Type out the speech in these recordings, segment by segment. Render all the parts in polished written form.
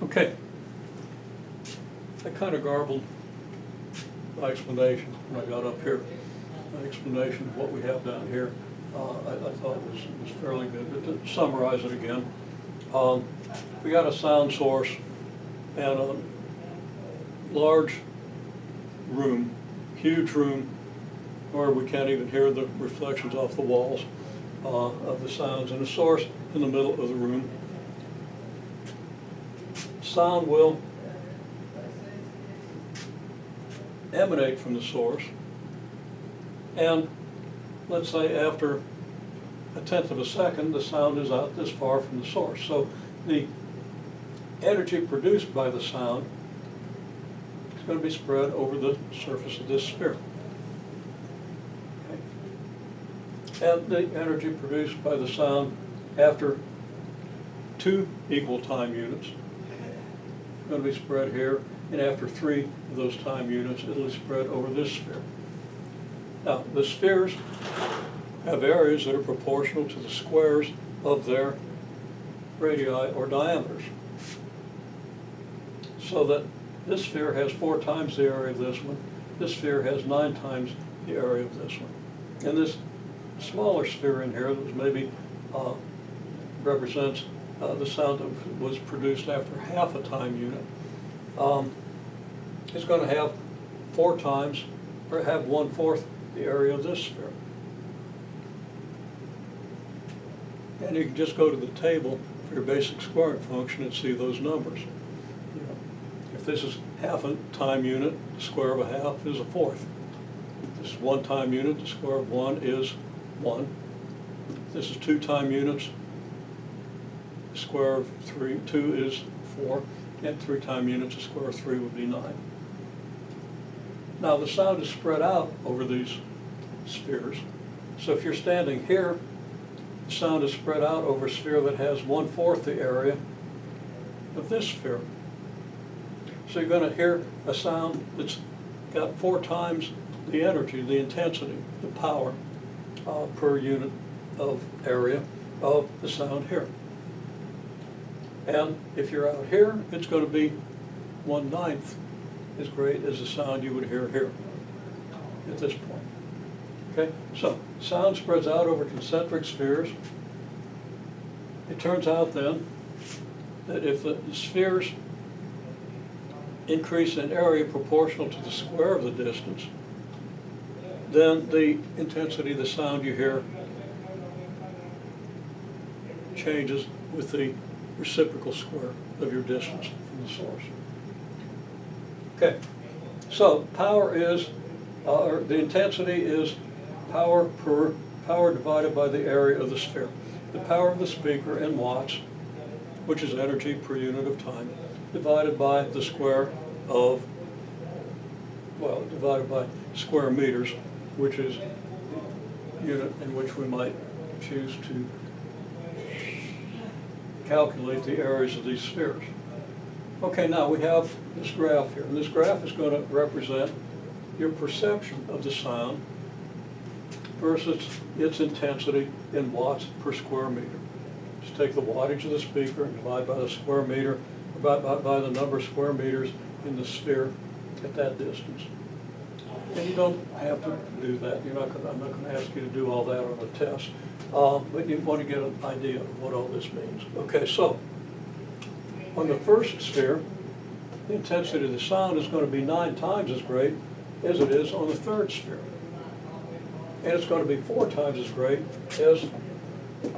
Okay. I kind of garbled my explanation when I got up here. My explanation of what we have down here, I thought was fairly good. But to summarize it again, we got a sound source and a large room, huge room, where we can't even hear the reflections off the walls of the sounds, and a source in the middle of the room. Sound will emanate from the source, and let's say after a tenth of a second, the sound is out this far from the source. So the energy produced by the sound is going to be spread over the surface of this sphere. Okay. And the energy produced by the sound after 2 equal time units is going to be spread here, and after 3 of those time units, it will be spread over this sphere. Now, the spheres have areas that are proportional to the squares of their radii or diameters. So that this sphere has 4 times the area of this one, this sphere has 9 times the area of this one. And this smaller sphere in here that was maybe represents the sound that was produced after half a time unit, is going to have 4 times, or have 1/4 the area of this sphere. And you can just go to the table for your basic squaring function and see those numbers. You know, if this is half a time unit, the square of a half is a 4th. If this is 1 time unit, the square of 1 is 1. If this is 2 time units, the square of 2 is 4, and 3 time units, the square of 3 would be 9. Now the sound is spread out over these spheres. So if you're standing here, the sound is spread out over a sphere that has 1/4 the area of this sphere. So you're going to hear a sound that's got 4 times the energy, the intensity, the power per unit of area of the sound here. And if you're out here, it's going to be 1/9 as great as the sound you would hear here at this point. Okay, so sound spreads out over concentric spheres. It turns out then that if the spheres increase in area proportional to the square of the distance, then the intensity of the sound you hear changes with the reciprocal square of your distance from the source. Okay, so power is, or the intensity is power divided by the area of the sphere. The power of the speaker in watts, which is energy per unit of time, divided by the square of, well, divided by square meters, which is the unit in which we might choose to calculate the areas of these spheres. Okay, now we have this graph here, and this graph is going to represent your perception of the sound versus its intensity in watts per square meter. Just take the wattage of the speaker and divide by the square meter, by the number of square meters in the sphere at that distance. And you don't have to do that. I'm not going to ask you to do all that on the test, but you want to get an idea of what all this means. Okay, so on the first sphere, the intensity of the sound is going to be 9 times as great as it is on the third sphere. And it's going to be 4 times as great as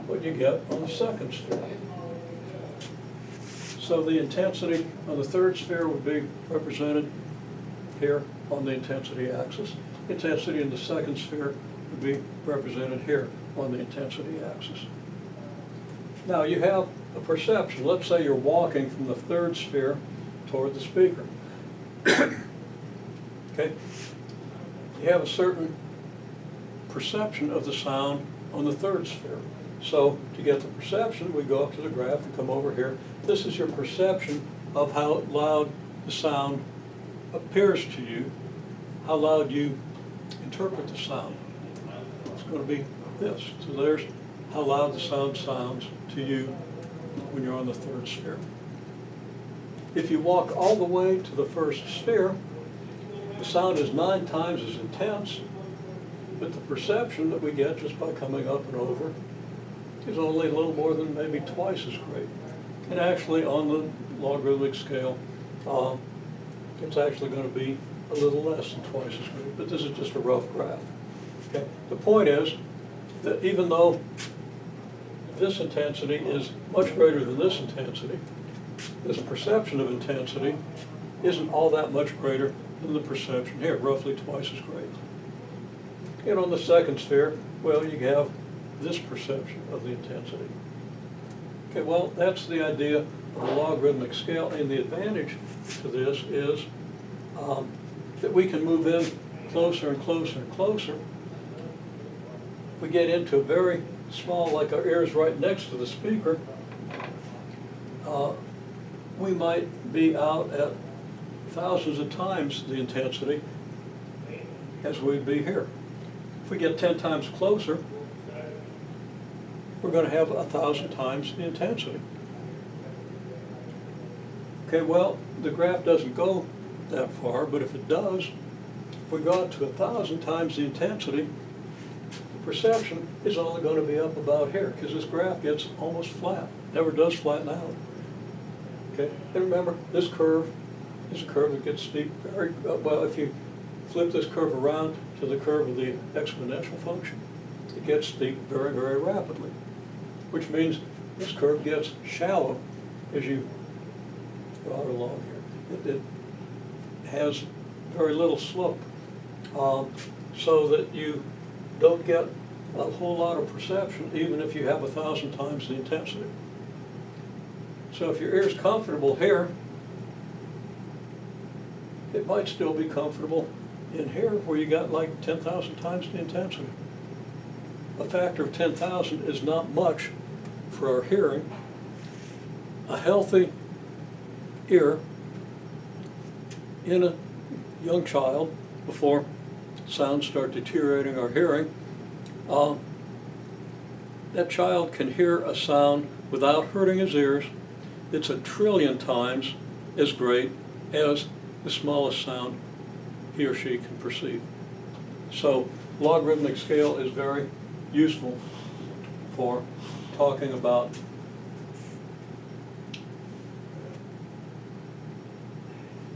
what you get on the second sphere. So the intensity on the third sphere would be represented here on the intensity axis. Intensity in the second sphere would be represented here on the intensity axis. Now you have a perception. Let's say you're walking from the third sphere toward the speaker. Okay? You have a certain perception of the sound on the third sphere. So to get the perception, we go up to the graph and come over here. This is your perception of how loud the sound appears to you, how loud you interpret the sound. It's going to be this. So there's how loud the sound sounds to you when you're on the third sphere. if you walk all the way to the first sphere, the sound is 9 times as intense, but the perception that we get just by coming up and over is only a little more than maybe twice as great. And actually on the logarithmic scale, it's actually going to be a little less than twice as great, but this is just a rough graph. Okay? The point is that even though this intensity is much greater than this intensity, this perception of intensity isn't all that much greater than the perception here, roughly twice as great. And on the second sphere, well, you have this perception of the intensity. Okay, well, that's the idea of a logarithmic scale, and the advantage to this is that we can move in closer and closer and closer. If we get into a very small, like our ears right next to the speaker, we might be out at thousands of times the intensity as we'd be here. If we get 10 times closer, we're going to have 1,000 times the intensity. Okay, well, the graph doesn't go that far, but if it does, if we go out to 1,000 times the intensity, the perception is only going to be up about here, because this graph gets almost flat, never does flatten out. Okay, and remember, this curve is a curve that gets steep very, well, if you flip this curve around to the curve of the exponential function, it gets steep very, very rapidly, which means this curve gets shallow as you go out along here. It has very little slope, so that you don't get a whole lot of perception even if you have 1,000 times the intensity. So if your ear's comfortable here, it might still be comfortable in here where you got like 10,000 times the intensity. A factor of 10,000 is not much for our hearing. A healthy ear in a young child, before sounds start deteriorating our hearing, that child can hear a sound without hurting his ears. It's 1 trillion times as great as the smallest sound he or she can perceive. So logarithmic scale is very useful for talking about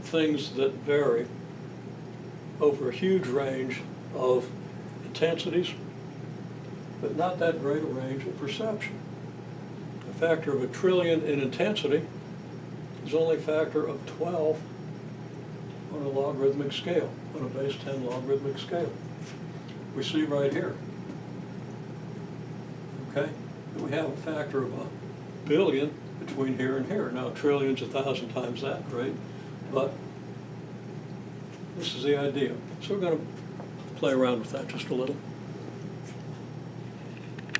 things that vary over a huge range of intensities, but not that great a range of perception. A factor of 1 trillion in intensity is only a factor of 12 on a logarithmic scale, on a base 10 logarithmic scale. We see right here, okay, that we have a factor of 1 billion between here and here. Now, 1 trillion's 1,000 times that great, but this is the idea. So we're going to play around with that just a little.